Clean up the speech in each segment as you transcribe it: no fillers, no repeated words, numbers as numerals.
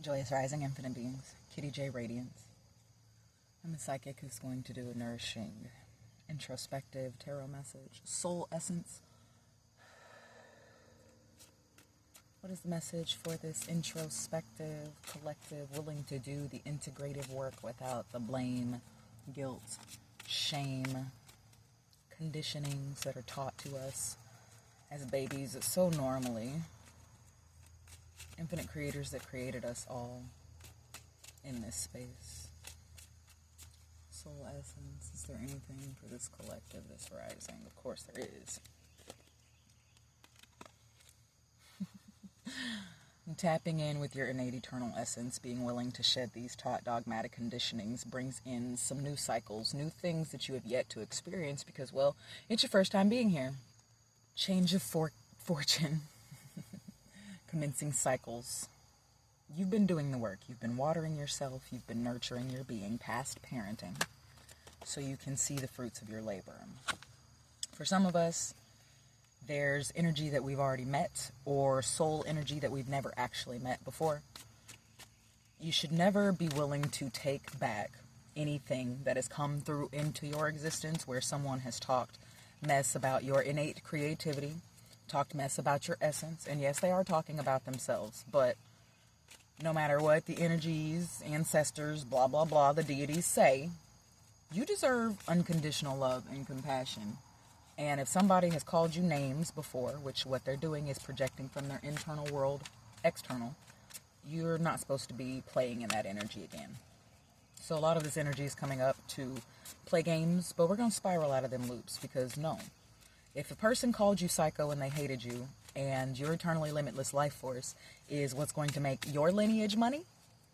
Joyous Rising, Infinite Beings, Kitty J Radiance. I'm a psychic who's going to do a nourishing, introspective tarot message. Soul essence. What is the message for this introspective, collective, willing to do the integrative work without the blame, guilt, shame, conditionings that are taught to us as babies so normally? Infinite creators that created us all in this space. Soul essence. Is there anything for this collective, this rising? Of course there is. Tapping in with your innate eternal essence, being willing to shed these taught dogmatic conditionings brings in some new cycles, new things that you have yet to experience because, well, it's your first time being here. Change of fortune. Commencing cycles. You've been doing the work. You've been watering yourself. You've been nurturing your being past parenting so you can see the fruits of your labor. For some of us, there's energy that we've already met or soul energy that we've never actually met before. You should never be willing to take back anything that has come through into your existence where someone has talked mess about your innate creativity, talked mess about your essence, and yes, they are talking about themselves, but no matter what the energies, ancestors, blah, blah, blah, the deities say, you deserve unconditional love and compassion. And if somebody has called you names before, which what they're doing is projecting from their internal world external, you're not supposed to be playing in that energy again. So a lot of this energy is coming up to play games, but we're going to spiral out of them loops because no. If a person called you psycho and they hated you, and your eternally limitless life force is what's going to make your lineage money,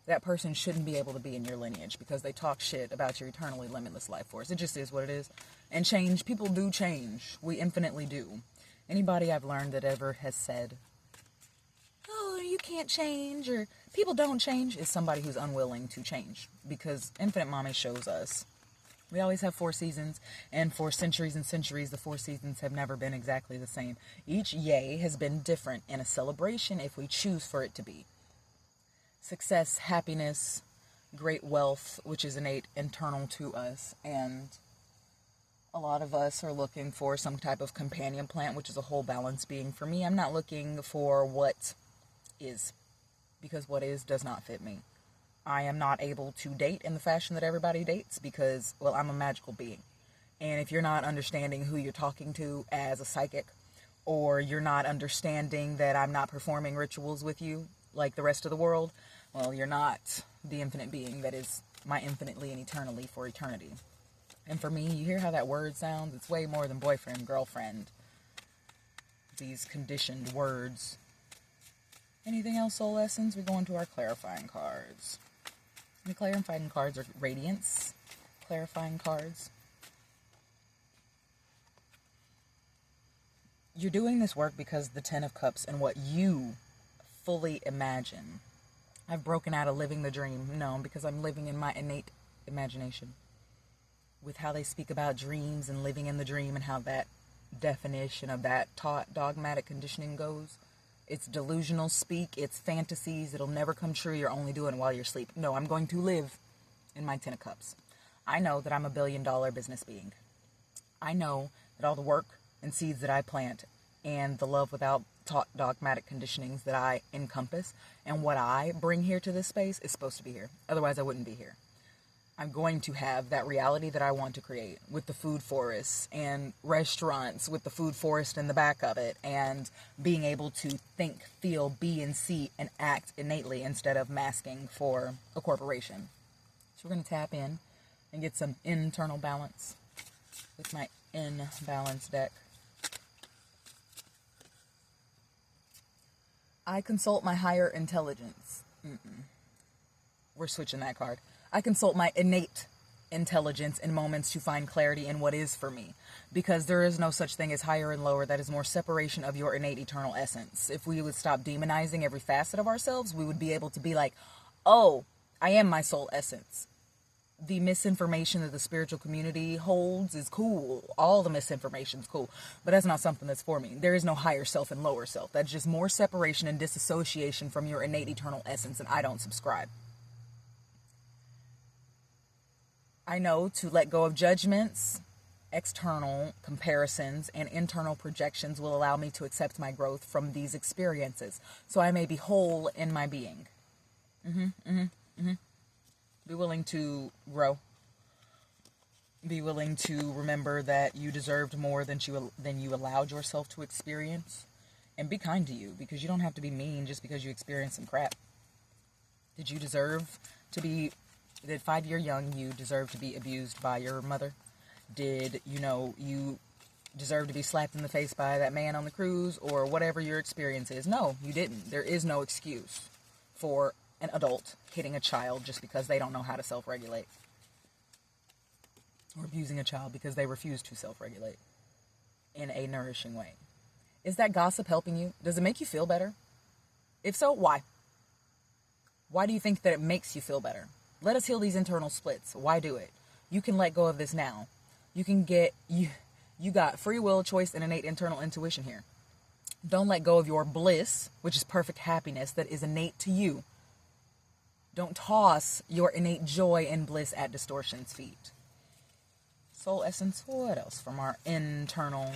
that person shouldn't be able to be in your lineage because they talk shit about your eternally limitless life force. It just is what it is. And change, people do change. We infinitely do. Anybody I've learned that ever has said, oh, you can't change, or people don't change, is somebody who's unwilling to change. Because Infinite Mommy shows us we always have 4 seasons, and for centuries and centuries, the 4 seasons have never been exactly the same. Each yay has been different and a celebration if we choose for it to be. Success, happiness, great wealth, which is innate internal to us, and a lot of us are looking for some type of companion plant, which is a whole balance being. For me, I'm not looking for what is, because what is does not fit me. I am not able to date in the fashion that everybody dates because, well, I'm a magical being. And if you're not understanding who you're talking to as a psychic, or you're not understanding that I'm not performing rituals with you like the rest of the world, well, you're not the infinite being that is my infinitely and eternally for eternity. And for me, you hear how that word sounds? It's way more than boyfriend, girlfriend. These conditioned words. Anything else, soul essence? We go into our clarifying cards. The clarifying cards are radiance, clarifying cards. You're doing this work because the 10 of Cups and what you fully imagine. I've broken out of living the dream. No, because I'm living in my innate imagination. With how they speak about dreams and living in the dream and how that definition of that taught dogmatic conditioning goes. It's delusional speak, it's fantasies, it'll never come true, you're only doing it while you're asleep. No, I'm going to live in my 10 of Cups. I know that I'm a $1 billion business being. I know that all the work and seeds that I plant and the love without taught dogmatic conditionings that I encompass and what I bring here to this space is supposed to be here. Otherwise, I wouldn't be here. I'm going to have that reality that I want to create with the food forests and restaurants with the food forest in the back of it and being able to think, feel, be, and see and act innately instead of masking for a corporation. So we're going to tap in and get some internal balance with my in-balance deck. I consult my higher intelligence. We're switching that card. I consult my innate intelligence in moments to find clarity in what is for me. Because there is no such thing as higher and lower. That is more separation of your innate eternal essence. If we would stop demonizing every facet of ourselves, we would be able to be like, oh, I am my soul essence. the misinformation that the spiritual community holds is cool. All the misinformation is cool. But that's not something that's for me. There is no higher self and lower self. That's just more separation and disassociation from your innate eternal essence, and I don't subscribe. I know to let go of judgments, external comparisons, and internal projections will allow me to accept my growth from these experiences, so I may be whole in my being. Be willing to grow. Be willing to remember that you deserved more than you allowed yourself to experience. And be kind to you, because you don't have to be mean just because you experienced some crap. Did you deserve to be... Did 5 year young you deserve to be abused by your mother? Did you deserve to be slapped in the face by that man on the cruise, or whatever your experience is? No, you didn't. There is no excuse for an adult hitting a child just because they don't know how to self-regulate, or abusing a child because they refuse to self-regulate in a nourishing way. Is that gossip helping you? Does it make you feel better? If so, why? Why do you think that it makes you feel better? Let us heal these internal splits. Why do it? You can let go of this now. You can you got free will, choice, and innate internal intuition here. Don't let go of your bliss, which is perfect happiness that is innate to you. Don't toss your innate joy and bliss at distortion's feet. Soul essence, what else from our internal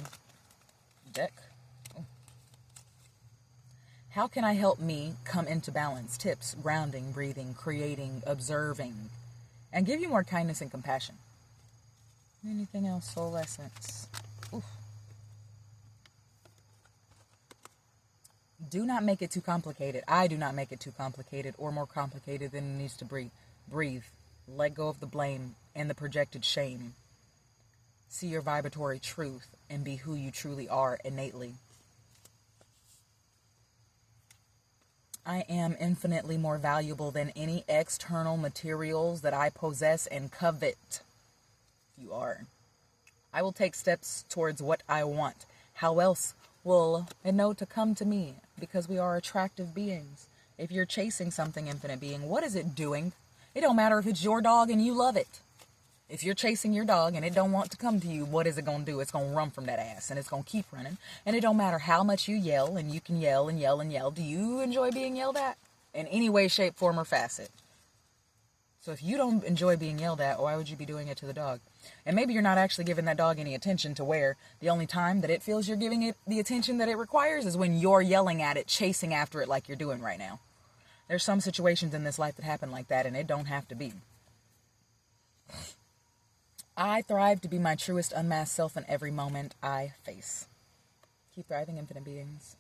deck? Oh. How can I help me come into balance? Tips: grounding, breathing, creating, observing, and give you more kindness and compassion. Anything else, soul essence? Oof. Do not make it too complicated. I do not make it too complicated or more complicated than it needs to be. Breathe. Let go of the blame and the projected shame. See your vibratory truth and be who you truly are innately. I am infinitely more valuable than any external materials that I possess and covet. You are. I will take steps towards what I want. How else will I know to come to me? Because we are attractive beings. If you're chasing something, infinite being, what is it doing? It don't matter if it's your dog and you love it. If you're chasing your dog and it don't want to come to you, what is it going to do? It's going to run from that ass, and it's going to keep running. And it don't matter how much you yell, and you can yell and yell and yell. Do you enjoy being yelled at? In any way, shape, form, or facet. So if you don't enjoy being yelled at, why would you be doing it to the dog? And maybe you're not actually giving that dog any attention, to where the only time that it feels you're giving it the attention that it requires is when you're yelling at it, chasing after it like you're doing right now. There's some situations in this life that happen like that, and it don't have to be. I thrive to be my truest unmasked self in every moment I face. Keep thriving, infinite beings.